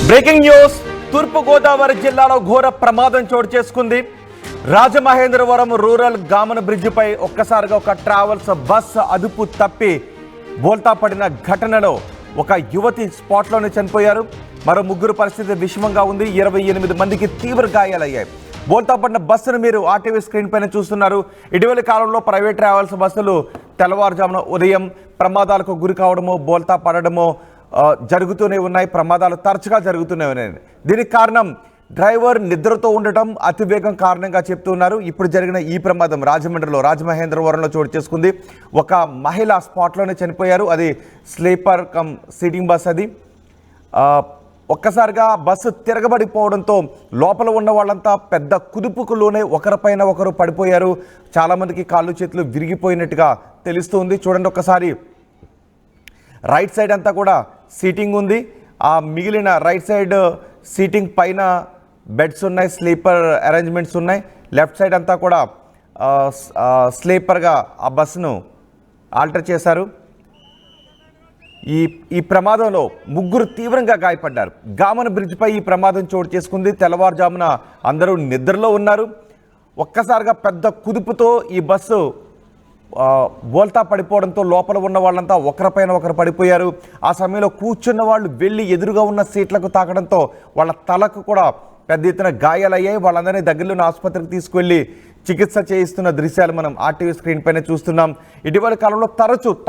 Breaking news. తూర్పు గోదావరి జిల్లాలో ఘోర ప్రమాదం చోటు చేసుకుంది. రాజమహేంద్రవరం రూరల్ గామన్ బ్రిడ్జిపై ఒక్కసారిగా ఒక ట్రావెల్స్ బస్ అదుపు తప్పి బోల్తా పడిన ఘటనలో ఒక యువతి స్పాట్లోనే చనిపోయారు. మరో ముగ్గురు పరిస్థితి విషమంగా ఉంది. 28 మందికి తీవ్ర గాయాలయ్యాయి. బోల్తా పడిన బస్సును మీరు ఆర్టీవీ స్క్రీన్ పైన చూస్తున్నారు. ఇటీవలి కాలంలో ప్రైవేట్ ట్రావెల్స్ బస్సులు తెల్లవారుజామున ఉదయం ప్రమాదాలకు గురి కావడమో బోల్తా పడడమో జరుగుతూనే ఉన్నాయి. ప్రమాదాలు తరచుగా జరుగుతూనే ఉన్నాయి. దీనికి కారణం డ్రైవర్ నిద్రతో ఉండటం, అతివేగం కారణంగా చెప్తున్నారు. ఇప్పుడు జరిగిన ఈ ప్రమాదం రాజమహేంద్రవరంలో చోటు చేసుకుంది. ఒక మహిళ స్పాట్లోనే చనిపోయారు. అది స్లీపర్ కమ్ సీటింగ్ బస్. అది ఒక్కసారిగా బస్సు తిరగబడిపోవడంతో లోపల ఉన్న వాళ్ళంతా పెద్ద కుదుపుకులోనే ఒకరిపైన ఒకరు పడిపోయారు. చాలామందికి కాళ్ళు చేతులు విరిగిపోయినట్టుగా తెలుస్తుంది. చూడండి ఒక్కసారి. రైట్ సైడ్ అంతా కూడా సీటింగ్ ఉంది. ఆ మిగిలిన రైట్ సైడ్ సీటింగ్ పైన బెడ్స్ ఉన్నాయి, స్లీపర్ అరేంజ్మెంట్స్ ఉన్నాయి. లెఫ్ట్ సైడ్ అంతా కూడా స్లీపర్గా ఆ బస్సును ఆల్టర్ చేశారు. ఈ ప్రమాదంలో ముగ్గురు తీవ్రంగా గాయపడ్డారు. గామన్ బ్రిడ్జిపై ఈ ప్రమాదం చోటు చేసుకుంది. తెల్లవారుజామున అందరూ నిద్రలో ఉన్నారు. ఒక్కసారిగా పెద్ద కుదుపుతో ఈ బస్సు బోల్తా పడిపోవడంతో లోపల ఉన్న వాళ్ళంతా ఒకరిపైన ఒకరు పడిపోయారు. ఆ సమయంలో కూర్చున్న వాళ్ళు వెళ్ళి ఎదురుగా ఉన్న సీట్లకు తాకడంతో వాళ్ళ తలకు కూడా పెద్ద ఎత్తున గాయాలయ్యాయి. వాళ్ళందరినీ దగ్గరలోని ఆసుపత్రికి తీసుకువెళ్ళి చికిత్స చేయిస్తున్న దృశ్యాలు మనం ఆర్టీవీ స్క్రీన్ పైన చూస్తున్నాం. ఇటీవలి కాలంలో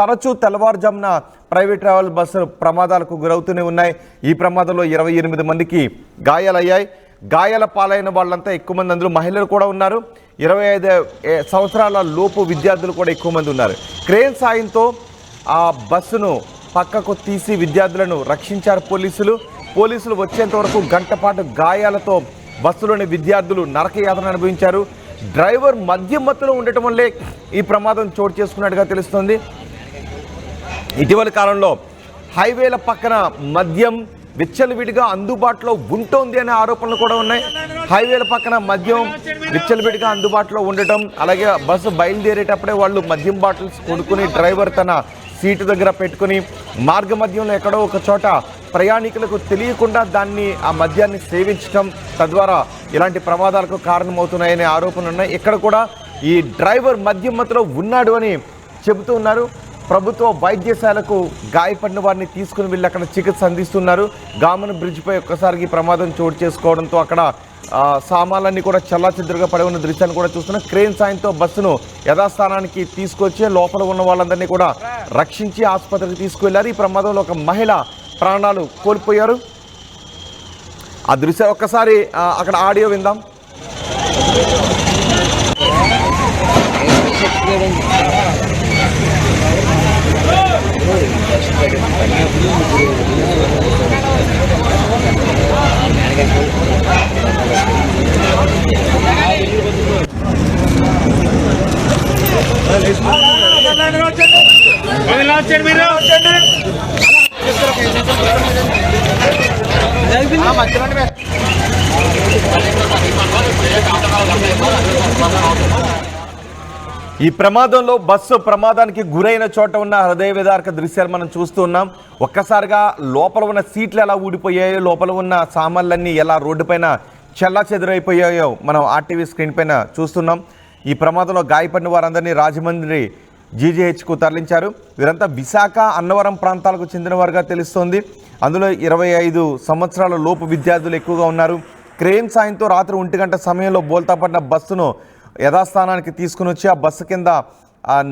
తరచూ తెల్లవారుజామున ప్రైవేట్ ట్రావెల్ బస్సు ప్రమాదాలకు గురవుతూనే ఉన్నాయి. ఈ ప్రమాదంలో 28 మందికి గాయాలయ్యాయి. గాయాల పాలైన వాళ్ళంతా ఎక్కువ మంది, అందులో మహిళలు కూడా ఉన్నారు. 25 సంవత్సరాల లోపు విద్యార్థులు కూడా ఎక్కువ మంది ఉన్నారు. క్రేన్ సాయంతో ఆ బస్సును పక్కకు తీసి విద్యార్థులను రక్షించారు పోలీసులు వచ్చేంత వరకు గంట పాటు గాయాలతో బస్సులోని విద్యార్థులు నరకయాతన అనుభవించారు. డ్రైవర్ మద్యం మత్తులో ఉండటం వల్లే ఈ ప్రమాదం చోటు చేసుకున్నట్టుగా తెలుస్తుంది. ఇటీవలి కాలంలో హైవేల పక్కన మద్యం విచ్చలవిడిగా అందుబాటులో ఉంటుంది అనే ఆరోపణలు కూడా ఉన్నాయి. హైవేల పక్కన మద్యం విచ్చలవిడిగా అందుబాటులో ఉండటం, అలాగే బస్సు బయలుదేరేటప్పుడే వాళ్ళు మద్యం బాటిల్స్ కొనుక్కుని డ్రైవర్ తన సీటు దగ్గర పెట్టుకుని మార్గ మధ్యంలో ఎక్కడో ఒక చోట ప్రయాణికులకు తెలియకుండా ఆ మద్యాన్ని సేవించడం, తద్వారా ఇలాంటి ప్రమాదాలకు కారణమవుతున్నాయనే ఆరోపణలు ఉన్నాయి. ఇక్కడ కూడా ఈ డ్రైవర్ మద్యం మత్తులో ఉన్నాడు అని చెబుతూ ఉన్నారు. ప్రభుత్వ వైద్యశాలకు గాయపడిన వారిని తీసుకుని వెళ్ళి అక్కడ చికిత్స అందిస్తున్నారు. గామన్ బ్రిడ్జిపై ఒక్కసారికి ప్రమాదం చోటు చేసుకోవడంతో అక్కడ సామాన్లన్నీ కూడా చల్లాచెదురుగా పడి ఉన్న దృశ్యాన్ని కూడా చూస్తున్నాం. క్రేన్ సాయంతో బస్సును యథాస్థానానికి తీసుకొచ్చి లోపల ఉన్న వాళ్ళందరినీ కూడా రక్షించి ఆసుపత్రికి తీసుకువెళ్లారు. ఈ ప్రమాదంలో ఒక మహిళ ప్రాణాలు కోల్పోయారు. ఆ దృశ్యం ఒక్కసారి అక్కడ ఆడియో విందాం. ఈ ప్రమాదంలో బస్సు ప్రమాదానికి గురైన చోట ఉన్న హృదయ విదారక దృశ్యాలు మనం చూస్తూ ఉన్నాం. ఒక్కసారిగా లోపల ఉన్న సీట్లు ఎలా ఊడిపోయాయో, లోపల ఉన్న సామాన్లన్నీ ఎలా రోడ్డు పైన చెల్లాచెదురైపోయాయో మనం ఆర్టీవీ స్క్రీన్ పైన చూస్తున్నాం. ఈ ప్రమాదంలో గాయపడిన వారందరినీ రాజమండ్రి జీజీహెచ్కు తరలించారు. వీరంతా విశాఖ, అన్నవరం ప్రాంతాలకు చెందిన వారుగా తెలుస్తోంది. అందులో 25 సంవత్సరాల లోపు విద్యార్థులు ఎక్కువగా ఉన్నారు. క్రేన్ సాయంతో రాత్రి 1 గంట సమయంలో బోల్తా పడిన బస్సును యథాస్థానానికి తీసుకుని వచ్చి ఆ బస్సు కింద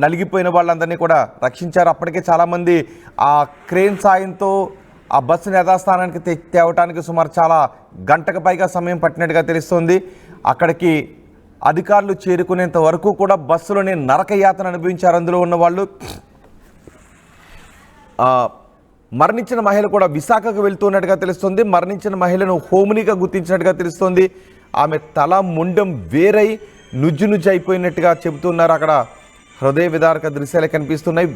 నలిగిపోయిన వాళ్ళందరినీ కూడా రక్షించారు. అప్పటికే చాలామంది ఆ క్రేన్ సాయంతో ఆ బస్సును యథాస్థానానికి తేవటానికి సుమారు చాలా గంటకు పైగా సమయం పట్టినట్టుగా తెలుస్తోంది. అక్కడికి అధికారులు చేరుకునేంత వరకు కూడా బస్సులోనే నరకయాతన అనుభవించారు అందులో ఉన్న వాళ్ళు. మరణించిన మహిళ కూడా విశాఖకు వెళ్తున్నట్టుగా తెలుస్తుంది. మరణించిన మహిళను హోమినిగా గుర్తించినట్టుగా తెలుస్తోంది. ఆమె తల ముండం వేరై నుజ్జు అయిపోయినట్టుగా చెబుతున్నారు. అక్కడ హృదయ విదారక దృశ్యాలు కనిపిస్తున్నాయి.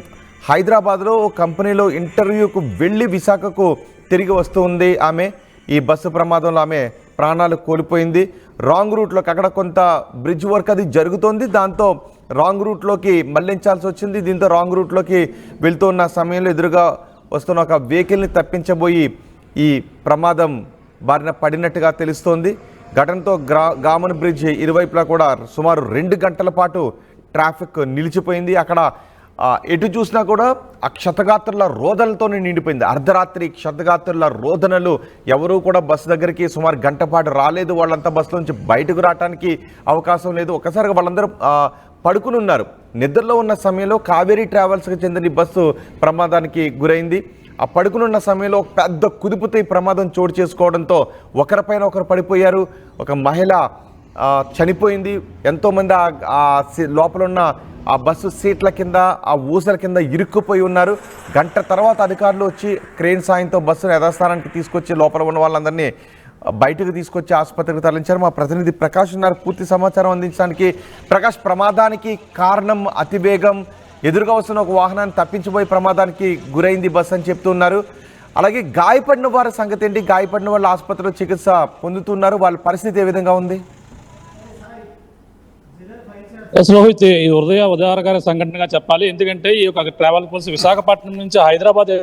హైదరాబాద్లో కంపెనీలో ఇంటర్వ్యూకు వెళ్ళి విశాఖకు తిరిగి వస్తుంది ఆమె. ఈ బస్సు ప్రమాదంలో ఆమె ప్రాణాలు కోల్పోయింది. రాంగ్ రూట్లోకి అక్కడ కొంత బ్రిడ్జ్ వర్క్ అది జరుగుతోంది. దాంతో రాంగ్ రూట్లోకి మళ్లించాల్సి వచ్చింది. దీంతో రాంగ్ రూట్లోకి వెళ్తున్న సమయంలో ఎదురుగా వస్తున్న ఒక వెహికల్ని తప్పించబోయి ఈ ప్రమాదం బారిన పడినట్టుగా తెలుస్తోంది. ఘటనతో గామన్ బ్రిడ్జ్ ఇరువైపులా కూడా సుమారు 2 గంటల పాటు ట్రాఫిక్ నిలిచిపోయింది. అక్కడ ఎటు చూసినా కూడా ఆ క్షతగాత్రుల రోదనలతోనే నిండిపోయింది. అర్ధరాత్రి క్షతగాత్రుల రోదనలు, ఎవరూ కూడా బస్సు దగ్గరికి సుమారు గంట పాటు రాలేదు. వాళ్ళంతా బస్సు నుంచి బయటకు రావడానికి అవకాశం లేదు. ఒక్కసారిగా వాళ్ళందరూ పడుకుని ఉన్నారు. నిద్రలో ఉన్న సమయంలో కావేరీ ట్రావెల్స్కి చెందిన బస్సు ప్రమాదానికి గురైంది. ఆ పడుకునున్న సమయంలో పెద్ద కుదుపుతో ఈ ప్రమాదం చోటు చేసుకోవడంతో ఒకరిపైన ఒకరు పడిపోయారు. ఒక మహిళ చనిపోయింది. ఎంతోమంది లోపల ఉన్న ఆ బస్సు సీట్ల కింద, ఆ ఊసల కింద ఇరుక్కుపోయి ఉన్నారు. గంట తర్వాత అధికారులు వచ్చి క్రేన్ సాయంతో బస్సును యథాస్థానానికి తీసుకొచ్చి లోపల ఉన్న వాళ్ళందరినీ బయటకు తీసుకొచ్చి ఆసుపత్రికి తరలించారు. మా ప్రతినిధి ప్రకాష్ ఉన్నారు పూర్తి సమాచారం అందించడానికి. ప్రకాష్, ప్రమాదానికి కారణం అతివేగం, ఎదురుగా వస్తున్న ఒక వాహనాన్ని తప్పించిపోయి ప్రమాదానికి గురైంది బస్సు అని చెప్తున్నారు. అలాగే గాయపడిన వారి సంగతి ఏంటి? గాయపడిన వాళ్ళు ఆసుపత్రిలో చికిత్స పొందుతున్నారు. వాళ్ళ పరిస్థితి ఏ విధంగా ఉంది? రోహిత్, ఈ ఉదయారగారి సంఘటనగా చెప్పాలి. ఎందుకంటే ఈ యొక్క ట్రావెల్ బస్ విశాఖపట్నం నుంచి హైదరాబాద్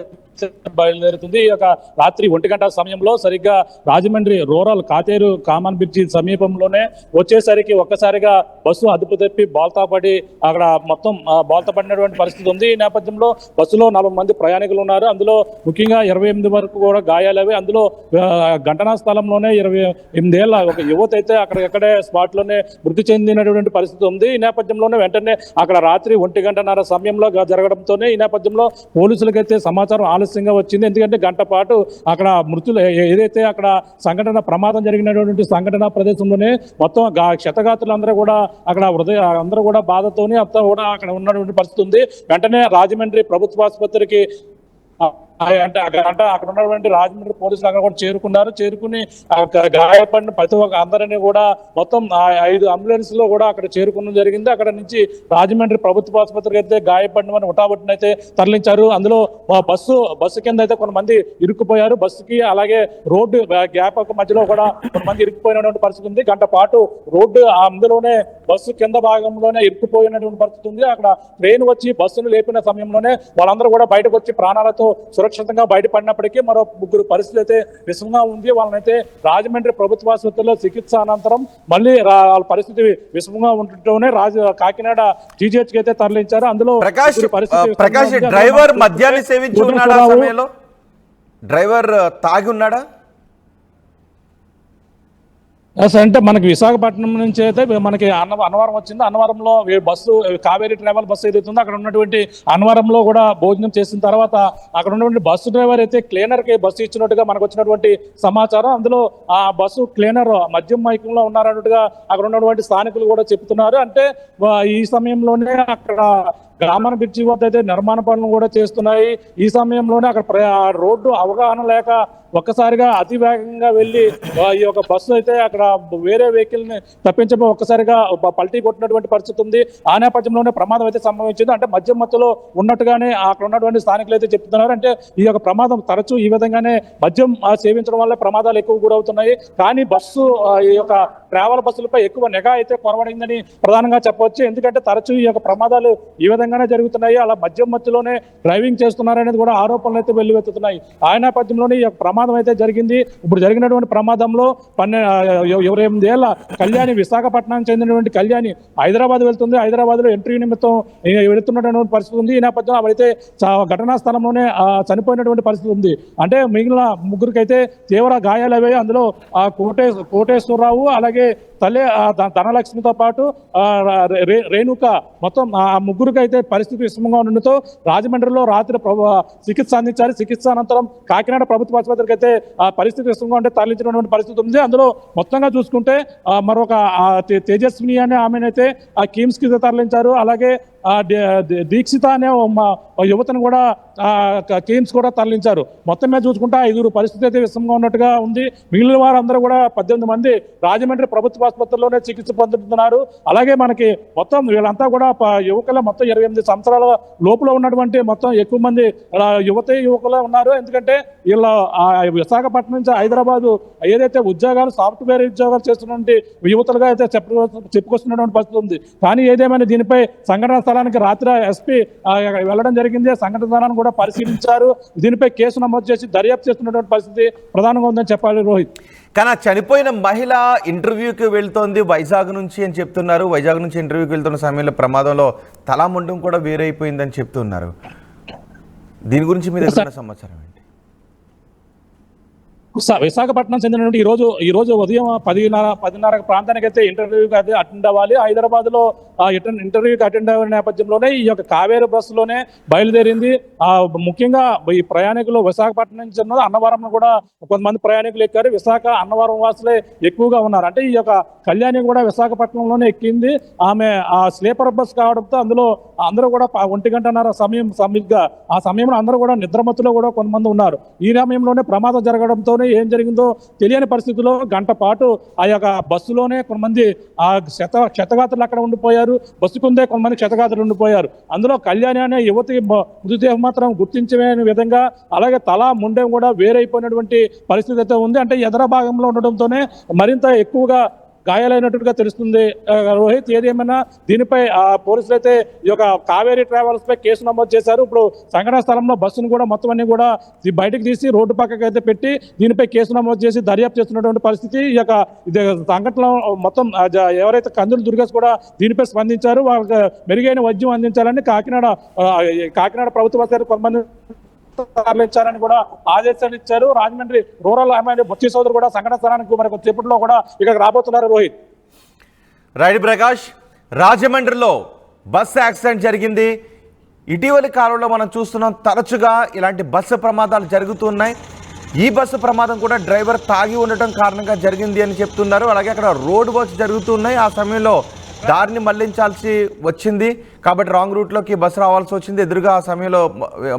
బయలుదేరుతుంది. ఈ యొక్క రాత్రి 1 గంట సమయంలో సరిగ్గా Rajahmundry rural Katheru common bridge సమీపంలోనే వచ్చేసరికి ఒక్కసారిగా బస్సు అదుపు తప్పి బోల్తా పడి అక్కడ మొత్తం బోల్తా పడినటువంటి పరిస్థితి ఉంది. ఈ నేపథ్యంలో బస్సులో 40 మంది ప్రయాణికులు ఉన్నారు. అందులో ముఖ్యంగా 28 వరకు కూడా గాయాలవి. అందులో ఘటనా స్థలంలోనే 28 ఏళ్ల ఒక యువత అయితే అక్కడెక్కడే స్పాట్ లోనే మృతి చెందినటువంటి పరిస్థితి ఉంది. ఈ నేపథ్యంలోనే వెంటనే అక్కడ రాత్రి 1 గంటన్నర సమయంలో జరగడంతోనే ఈ నేపథ్యంలో పోలీసులకైతే సమాచారం ఆలస్యంగా వచ్చింది. ఎందుకంటే గంట పాటు అక్కడ మృతులు ఏదైతే అక్కడ ప్రమాదం జరిగినటువంటి సంఘటన ప్రదేశంలోనే మొత్తం క్షతగాత్రులందరూ కూడా అక్కడ అందరూ కూడా బాధతోనే అంతా కూడా అక్కడ ఉన్నటువంటి పరిస్థితి ఉంది. వెంటనే రాజమండ్రి ప్రభుత్వ ఆసుపత్రికి అంటే అక్కడ ఉన్నటువంటి రాజమండ్రి పోలీసులు అక్కడ కూడా చేరుకుని గాయపడిన ప్రతి ఒక్క అందరినీ కూడా మొత్తం 5 అంబులెన్స్ లో కూడా అక్కడ చేరుకున్న జరిగింది. అక్కడ నుంచి రాజమండ్రి ప్రభుత్వ ఆసుపత్రికి అయితే గాయపడిన వారిని ఉటాబట్టిన అయితే తరలించారు. అందులో బస్సు కింద అయితే కొంతమంది ఇరుక్కుపోయారు. బస్సుకి అలాగే రోడ్డు గ్యాప్ మధ్యలో కూడా కొంతమంది ఇరుక్కుపోయినటువంటి పరిస్థితి ఉంది. గంట పాటు రోడ్డు అందులోనే బస్సు కింద భాగంలోనే ఇరుక్కుపోయినటువంటి పరిస్థితి ఉంది. అక్కడ ట్రైన్ వచ్చి బస్సును లేపిన సమయంలోనే వాళ్ళందరూ కూడా బయటకు వచ్చి ప్రాణాలతో సురక్షితంగా బయటపడినప్పటికీ మరో 3 పరిస్థితి అయితే విషమంగా ఉంది. వాళ్ళనైతే రాజమండ్రి ప్రభుత్వ ఆసుపత్రిలో చికిత్స అనంతరం మళ్ళీ వాళ్ళ పరిస్థితి విషమంగా ఉంటుంటేనే కాకినాడ టీజీహెచ్ కి అయితే తరలించారు. అందులో ప్రకాష్, డ్రైవర్ మద్యాన్ని సేవించి ఉన్నాడా? సమయంలో డ్రైవర్ తాగి ఉన్నాడా? అంటే మనకి విశాఖపట్నం నుంచి అయితే మనకి అన్నవరం వచ్చింది. అన్నవరంలో బస్సు కావేరీ ట్రావెల్ బస్సు ఏదైతుందో అక్కడ ఉన్నటువంటి అన్నవరంలో కూడా భోజనం చేసిన తర్వాత అక్కడ ఉన్నటువంటి బస్సు డ్రైవర్ అయితే క్లీనర్ కి బస్సు ఇచ్చినట్టుగా మనకు వచ్చినటువంటి సమాచారం. అందులో ఆ బస్సు క్లీనర్ మద్యం మైకంలో ఉన్నారన్నట్టుగా అక్కడ ఉన్నటువంటి స్థానికులు కూడా చెప్తున్నారు. అంటే ఈ సమయంలోనే అక్కడ గ్రామీణ బ్రిడ్జి వద్ద అయితే నిర్మాణ పనులు కూడా చేస్తున్నాయి. ఈ సమయంలోనే అక్కడ రోడ్డు అవగాహన లేక ఒక్కసారిగా అతి వేగంగా వెళ్ళి ఈ యొక్క బస్సు అయితే అక్కడ వేరే వెహికల్ ని తప్పించబో ఒక్కసారిగా పల్టీ కొట్టినటువంటి పరిస్థితి ఉంది. ఆ నేపథ్యంలోనే ప్రమాదం అయితే సంభవించింది. అంటే మధ్య మత్తులో ఉన్నట్టుగానే అక్కడ ఉన్నటువంటి స్థానికులు అయితే చెప్తున్నారు. అంటే ఈ యొక్క ప్రమాదం తరచూ ఈ విధంగానే మద్యం సేవించడం వల్ల ప్రమాదాలు ఎక్కువ గురవుతున్నాయి. కానీ బస్సు ఈ యొక్క ట్రావెల్ బస్సులపై ఎక్కువ నిఘా అయితే కొరవడిందని ప్రధానంగా చెప్పవచ్చు. ఎందుకంటే తరచూ ఈ యొక్క ప్రమాదాలు ఈ విధంగానే జరుగుతున్నాయి. అలా మద్యం మత్తులోనే డ్రైవింగ్ చేస్తున్నారనేది కూడా ఆరోపణలు అయితే వెల్లువెత్తుతున్నాయి. ఆ నేపథ్యంలోనే ఈ యొక్క ప్రమాదం అయితే జరిగింది. ఇప్పుడు జరిగినటువంటి ప్రమాదంలో 28 ఏళ్ల కళ్యాణి, విశాఖపట్నానికి చెందినటువంటి కళ్యాణి హైదరాబాద్ వెళ్తుంది. హైదరాబాద్ లో ఎంట్రీ నిమిత్తం వెళుతున్నటువంటి పరిస్థితి ఉంది. ఈ నేపథ్యంలో అవైతే ఘటనా స్థలంలోనే చనిపోయినటువంటి పరిస్థితి ఉంది. అంటే మిగిలిన 3 అయితే తీవ్ర గాయాలు అయ్యాయి. అందులో కోటేశ్వరరావు అలాగే తల్లి ధనలక్ష్మితో పాటు రేణుక, మొత్తం ఆ 3 అయితే పరిస్థితి విషమంగా ఉండడంతో రాజమండ్రిలో రాత్రి చికిత్స అందించారు. చికిత్స అనంతరం కాకినాడ ప్రభుత్వ ఆసుపత్రికి అయితే ఆ పరిస్థితి విషమంగా ఉంటే తరలించినటువంటి పరిస్థితి ఉంది. అందులో మొత్తంగా చూసుకుంటే మరొక తేజస్విని అనే ఆమెనైతే ఆ కిమ్స్ కి తరలించారు. అలాగే దీక్షిత అనే యువతను కూడా కిమ్స్ కూడా తరలించారు. మొత్తం మీద చూసుకుంటే 5 పరిస్థితి అయితే విషమంగా ఉన్నట్టుగా ఉంది. మిగిలిన వారందరూ కూడా 18 మంది రాజమండ్రి ప్రభుత్వ ఆసుపత్రిలోనే చికిత్స పొందుతున్నారు. అలాగే మనకి మొత్తం వీళ్ళంతా కూడా యువకులే, మొత్తం 28 సంవత్సరాల లోపల ఉన్నటువంటి మొత్తం ఎక్కువ మంది యువకులే ఉన్నారు. ఎందుకంటే వీళ్ళ విశాఖపట్నం నుంచి హైదరాబాద్ ఏదైతే ఉద్యోగాలు, సాఫ్ట్వేర్ ఉద్యోగాలు చేస్తున్నటువంటి యువతలుగా అయితే చెప్పుకొస్తున్నటువంటి పరిస్థితి ఉంది. కానీ ఏదేమైనా దీనిపై సంఘటన స్థలానికి రాత్రి ఎస్పీ వెళ్ళడం జరిగింది. సంఘటన స్థలాన్ని కూడా పరిశీలించారు. దీనిపై కేసు నమోదు చేసి దర్యాప్తు చేస్తున్నటువంటి పరిస్థితి ప్రధానంగా ఉందని చెప్పాలి రోహిత్. కానీ చనిపోయిన మహిళ ఇంటర్వ్యూకి వెళ్తోంది వైజాగ్ నుంచి అని చెప్తున్నారు. వైజాగ్ నుంచి ఇంటర్వ్యూకి వెళ్తున్న సమయంలో ప్రమాదంలో తలాముండం కూడా వేరైపోయిందని చెప్తున్నారు. దీని గురించి మీ దగ్గర సమాచారం ఏంటి? విశాఖపట్నం చెందినటువంటి ఈ రోజు ఉదయం 10:30 ప్రాంతానికి అయితే ఇంటర్వ్యూకి అయితే అటెండ్ అవ్వాలి. హైదరాబాద్ లో ఇంటర్వ్యూకి అటెండ్ అవ్వే నేపథ్యంలోనే ఈ యొక్క కావేరి బస్సులోనే బయలుదేరింది. ముఖ్యంగా ఈ ప్రయాణికులు విశాఖపట్నం నుంచి అన్నవరం కూడా కొంతమంది ప్రయాణికులు ఎక్కారు. విశాఖ అన్నవరం వాసులే ఎక్కువగా ఉన్నారు. అంటే ఈ యొక్క కళ్యాణి కూడా విశాఖపట్నంలోనే ఎక్కింది. ఆమె ఆ స్లీపర్ బస్ కావడంతో అందులో అందరూ కూడా 1:30 సమయంగా ఆ సమయంలో అందరూ కూడా నిద్రమత్తులో కూడా కొంతమంది ఉన్నారు. ఈ సమయంలోనే ప్రమాదం జరగడంతో ఏం జరిగిందో తెలియని పరిస్థితుల్లో గంట పాటు ఆ యొక్క బస్సులోనే కొంతమంది ఆ క్షతగాత్రులు అక్కడ ఉండిపోయారు. బస్సు కుందే కొంతమంది క్షతగాత్రులు ఉండిపోయారు. అందులో కళ్యాణి అనే యువతి మృతదేహం మాత్రం గుర్తించే విధంగా అలాగే తల ముండెం కూడా వేరైపోయినటువంటి పరిస్థితి అయితే ఉంది. అంటే ఎదర భాగంలో ఉండడంతోనే మరింత ఎక్కువగా గాయాలైనట్టుగా తెలుస్తుంది రోహిత్. ఏదేమైనా దీనిపై పోలీసులు అయితే ఈ యొక్క కావేరీ ట్రావెల్స్ పై కేసు నమోదు చేశారు. ఇప్పుడు సంఘటన స్థలంలో బస్సును కూడా మొత్తం అన్ని కూడా బయటకు తీసి రోడ్డు పక్కకి అయితే పెట్టి దీనిపై కేసు నమోదు చేసి దర్యాప్తు చేస్తున్నటువంటి పరిస్థితి. ఈ యొక్క సంఘటనలో మొత్తం ఎవరైతే కందులు దుర్గేష్ కూడా దీనిపై స్పందించారు. వాళ్ళకి మెరుగైన వైద్యం అందించాలని కాకినాడ ప్రభుత్వ కొంతమంది తరలించారని కూడా ఆదేశాలు ఇచ్చారు. రాజమండ్రి రూరల్ ఎమ్మెల్యే బొత్సి సోదరు కూడా సంఘటన స్థలానికి మరి కొద్దిసేపట్లో కూడా ఇక్కడికి రాబోతున్నారు రోహిత్. రైట్ ప్రకాష్, రాజమండ్రిలో బస్సు యాక్సిడెంట్ జరిగింది. ఇటీవలి కాలంలో మనం చూస్తున్నాం తరచుగా ఇలాంటి బస్సు ప్రమాదాలు జరుగుతున్నాయి. ఈ బస్సు ప్రమాదం కూడా డ్రైవర్ తాగి ఉండటం కారణంగా జరిగింది అని చెప్తున్నారు. అలాగే అక్కడ రోడ్ వర్క్స్ జరుగుతున్నాయి. ఆ సమయంలో దారిని మళ్లించాల్సి వచ్చింది కాబట్టి రాంగ్ రూట్లోకి బస్సు రావాల్సి వచ్చింది. ఎదురుగా ఆ సమయంలో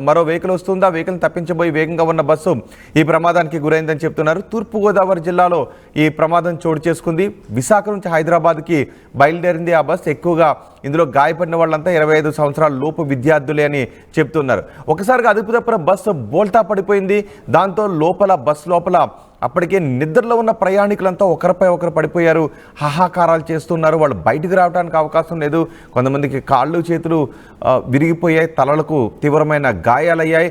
మరో వెహికల్ వస్తుంది. ఆ వెహికల్ని తప్పించబోయి వేగంగా ఉన్న బస్సు ఈ ప్రమాదానికి గురైందని చెప్తున్నారు. తూర్పుగోదావరి జిల్లాలో ఈ ప్రమాదం చోటు చేసుకుంది. విశాఖ నుంచి హైదరాబాద్కి బయలుదేరింది ఆ బస్సు. ఎక్కువగా ఇందులో గాయపడిన వాళ్ళంతా 25 సంవత్సరాల లోపు విద్యార్థులే అని చెప్తున్నారు. ఒకసారిగా అదుపు తప్పిన బస్సు బోల్తా పడిపోయింది. దాంతో బస్సు లోపల అప్పటికే నిద్రలో ఉన్న ప్రయాణికులంతా ఒకరిపై ఒకరు పడిపోయారు. హాహాకారాలు చేస్తున్నారు. వాళ్ళు బయటకు రావడానికి అవకాశం లేదు. కొంతమందికి కాళ్ళు చేతులు విరిగిపోయాయి. తలలకు తీవ్రమైన గాయాలయ్యాయి.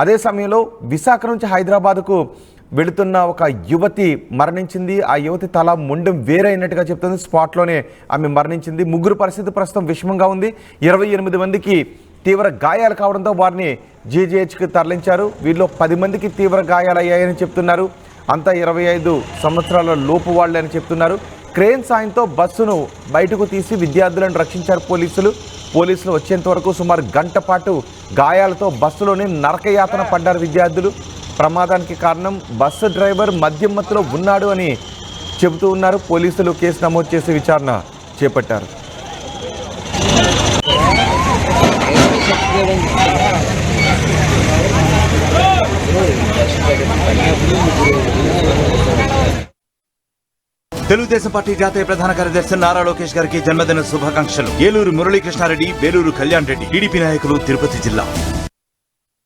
అదే సమయంలో విశాఖ నుంచి హైదరాబాద్కు వెళుతున్న ఒక యువతి మరణించింది. ఆ యువతి తల ముండెం వేరైనట్టుగా చెప్తుంది. స్పాట్లోనే ఆమె మరణించింది. ముగ్గురు పరిస్థితి ప్రస్తుతం విషమంగా ఉంది. 28 మందికి తీవ్ర గాయాలు కావడంతో వారిని జీజీహెచ్కి తరలించారు. వీరిలో 10 మందికి తీవ్ర గాయాలయ్యాయని చెప్తున్నారు. అంతా 25 సంవత్సరాల లోపు వాళ్ళే అని చెప్తున్నారు. క్రేన్ సాయంతో బస్సును బయటకు తీసి విద్యార్థులను రక్షించారు పోలీసులు వచ్చేంత వరకు సుమారు గంట పాటు గాయాలతో బస్సులోనే నరకయాతన పడ్డారు విద్యార్థులు. ప్రమాదానికి కారణం బస్సు డ్రైవర్ మద్యం మత్తులో ఉన్నాడు అని చెబుతూ ఉన్నారు. పోలీసులు కేసు నమోదు చేసి విచారణ చేపట్టారు. తెలుగుదేశం పార్టీ జాతీయ ప్రధాన కార్యదర్శి నారా లోకేష్ గారికి జన్మదిన శుభాకాంక్షలు. ఏలూరు మురళీకృష్ణారెడ్డి, వేలూరు కళ్యాణ్ రెడ్డి, టీడీపీ నాయకులు, తిరుపతి జిల్లా.